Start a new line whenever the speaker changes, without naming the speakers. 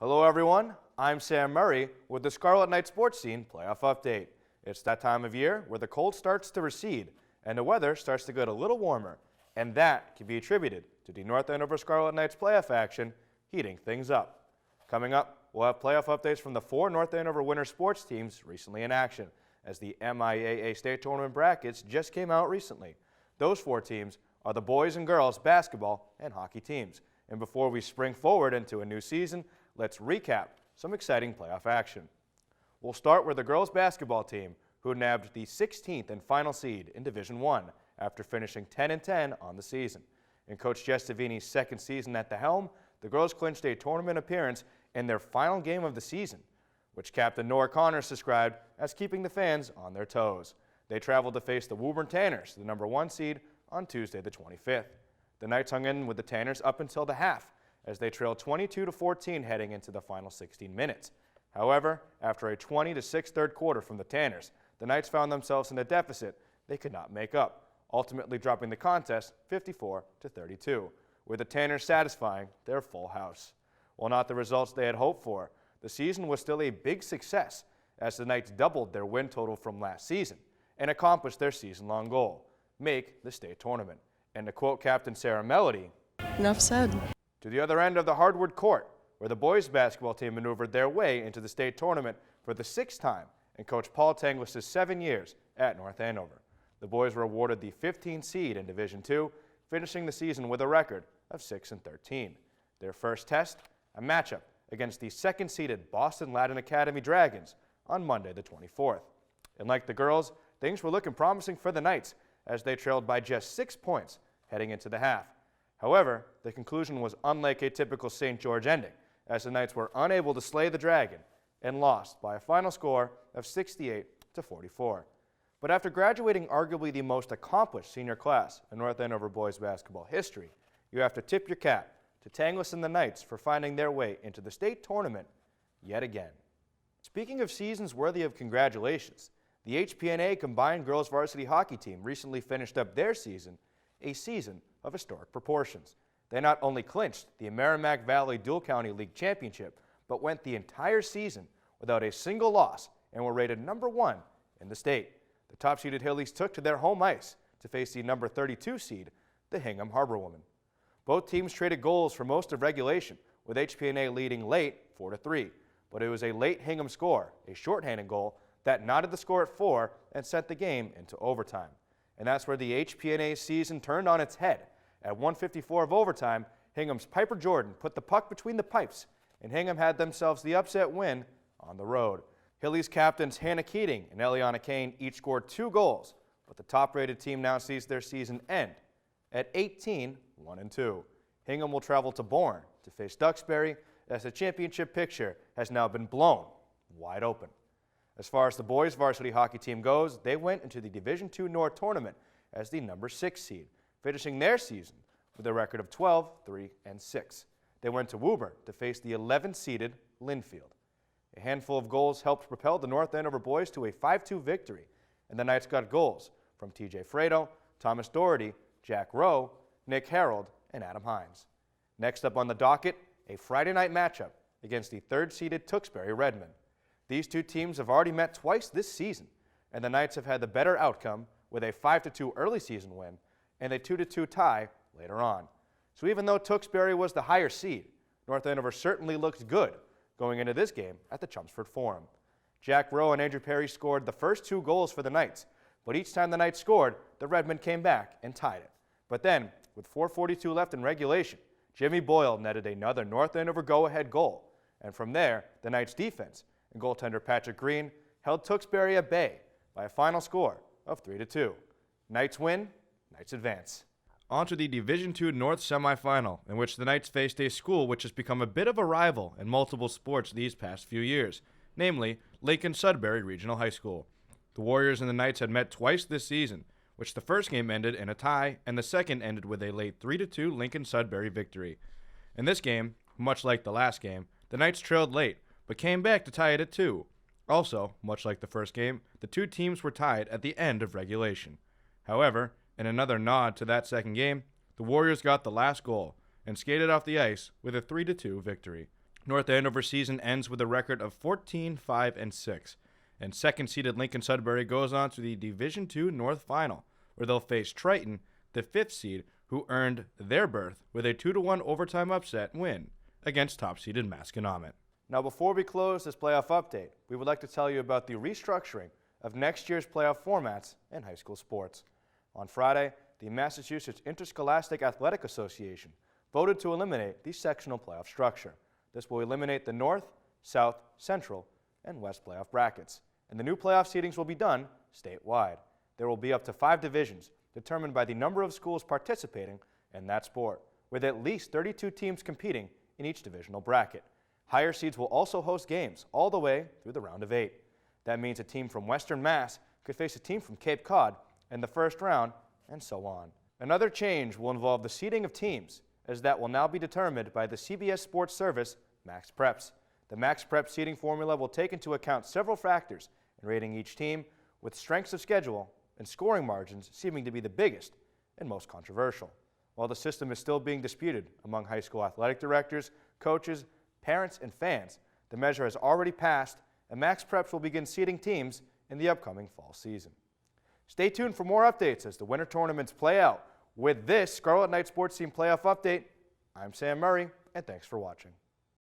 Hello everyone, I'm Sam Murray with the Scarlet Knight SportScene playoff update. It's that time of year where the cold starts to recede and the weather starts to get a little warmer, and that can be attributed to the North Andover Scarlet Knights playoff action heating things up. Coming up, we'll have playoff updates from the 4 North Andover winter sports teams recently in action, as the MIAA state tournament brackets just came out recently. Those 4 teams are the boys and girls basketball and hockey teams. And before we spring forward into a new season, let's recap some exciting playoff action. We'll start with the girls basketball team, who nabbed the 16th and final seed in Division I after finishing 10-10 on the season. In Coach Gestavini's second season at the helm, the girls clinched a tournament appearance in their final game of the season, which Captain Nora Connors described as keeping the fans on their toes. They traveled to face the Woburn Tanners, the number 1 seed, on Tuesday the 25th. The Knights hung in with the Tanners up until the half, as they trailed 22-14 heading into the final 16 minutes. However, after a 20-6 third quarter from the Tanners, the Knights found themselves in a deficit they could not make up, ultimately dropping the contest 54-32, with the Tanners satisfying their full house. While not the results they had hoped for, the season was still a big success, as the Knights doubled their win total from last season and accomplished their season-long goal, make the state tournament. And to quote Captain Sarah Melody,
"Enough said."
To the other end of the hardwood court, where the boys basketball team maneuvered their way into the state tournament for the 6th time in Coach Paul Tanglis' 7 years at North Andover. The boys were awarded the 15th seed in Division II, finishing the season with a record of 6-13. Their first test, a matchup against the 2nd-seeded Boston Latin Academy Dragons on Monday the 24th. And like the girls, things were looking promising for the Knights as they trailed by just 6 points heading into the half. However, the conclusion was unlike a typical St. George ending, as the Knights were unable to slay the Dragon and lost by a final score of 68-44. But after graduating arguably the most accomplished senior class in North Andover boys basketball history, you have to tip your cap to Tanglis and the Knights for finding their way into the state tournament yet again. Speaking of seasons worthy of congratulations, the HPNA combined girls varsity hockey team recently finished up their season, a season of historic proportions. They not only clinched the Merrimack Valley Dual County League Championship, but went the entire season without a single loss and were rated number 1 in the state. The top-seeded Hillies took to their home ice to face the number 32 seed, the Hingham Harbor Women. Both teams traded goals for most of regulation, with HPNA leading late 4-3, but it was a late Hingham score, a shorthanded goal, that knotted the score at 4 and sent the game into overtime. And that's where the HPNA season turned on its head. At 1:54 of overtime, Hingham's Piper Jordan put the puck between the pipes, and Hingham had themselves the upset win on the road. Hillies captains Hannah Keating and Eliana Kane each scored 2 goals, but the top-rated team now sees their season end at 18-1-2. Hingham will travel to Bourne to face Duxbury, as the championship picture has now been blown wide open. As far as the boys varsity hockey team goes, they went into the Division II North tournament as the number 6 seed, finishing their season with a record of 12-3-6. They went to Woburn to face the 11th-seeded Linfield. A handful of goals helped propel the North Andover boys to a 5-2 victory, and the Knights got goals from TJ Fredo, Thomas Doherty, Jack Rowe, Nick Harold, and Adam Hines. Next up on the docket, a Friday night matchup against the 3rd-seeded Tewksbury Redmen. These two teams have already met twice this season, and the Knights have had the better outcome with a 5-2 early season win and a 2-2 tie later on. So even though Tewksbury was the higher seed, North Andover certainly looked good going into this game at the Chelmsford Forum. Jack Rowe and Andrew Perry scored the first 2 goals for the Knights, but each time the Knights scored, the Redmen came back and tied it. But then, with 4:42 left in regulation, Jimmy Boyle netted another North Andover go-ahead goal, and from there, the Knights' defense and goaltender Patrick Green held Tewksbury at bay by a final score of 3-2. Knights win, Knights advance. On to the Division II North semifinal, in which the Knights faced a school which has become a bit of a rival in multiple sports these past few years, namely Lincoln Sudbury Regional High School. The Warriors and the Knights had met twice this season, which the first game ended in a tie, and the second ended with a late 3-2 Lincoln Sudbury victory. In this game, much like the last game, the Knights trailed late, but came back to tie it at 2. Also, much like the first game, the two teams were tied at the end of regulation. However, in another nod to that second game, the Warriors got the last goal and skated off the ice with a 3-2 victory. North Andover season ends with a record of 14-5-6, and second-seeded Lincoln Sudbury goes on to the Division II North Final, where they'll face Triton, the fifth seed, who earned their berth with a 2-1 overtime upset win against top-seeded Masconomet. Now, before we close this playoff update, we would like to tell you about the restructuring of next year's playoff formats in high school sports. On Friday, the Massachusetts Interscholastic Athletic Association voted to eliminate the sectional playoff structure. This will eliminate the North, South, Central, and West playoff brackets, and the new playoff seedings will be done statewide. There will be up to 5 divisions, determined by the number of schools participating in that sport, with at least 32 teams competing in each divisional bracket. Higher seeds will also host games all the way through the round of 8. That means a team from Western Mass could face a team from Cape Cod in the first round, and so on. Another change will involve the seeding of teams, as that will now be determined by the CBS Sports Service Max Preps. The Max Prep seeding formula will take into account several factors in rating each team, with strengths of schedule and scoring margins seeming to be the biggest and most controversial. While the system is still being disputed among high school athletic directors, coaches, parents, and fans, the measure has already passed, and Max Preps will begin seeding teams in the upcoming fall season. Stay tuned for more updates as the winter tournaments play out. With this Scarlet Knight Sports Team Playoff Update, I'm Sam Murray, and thanks for watching.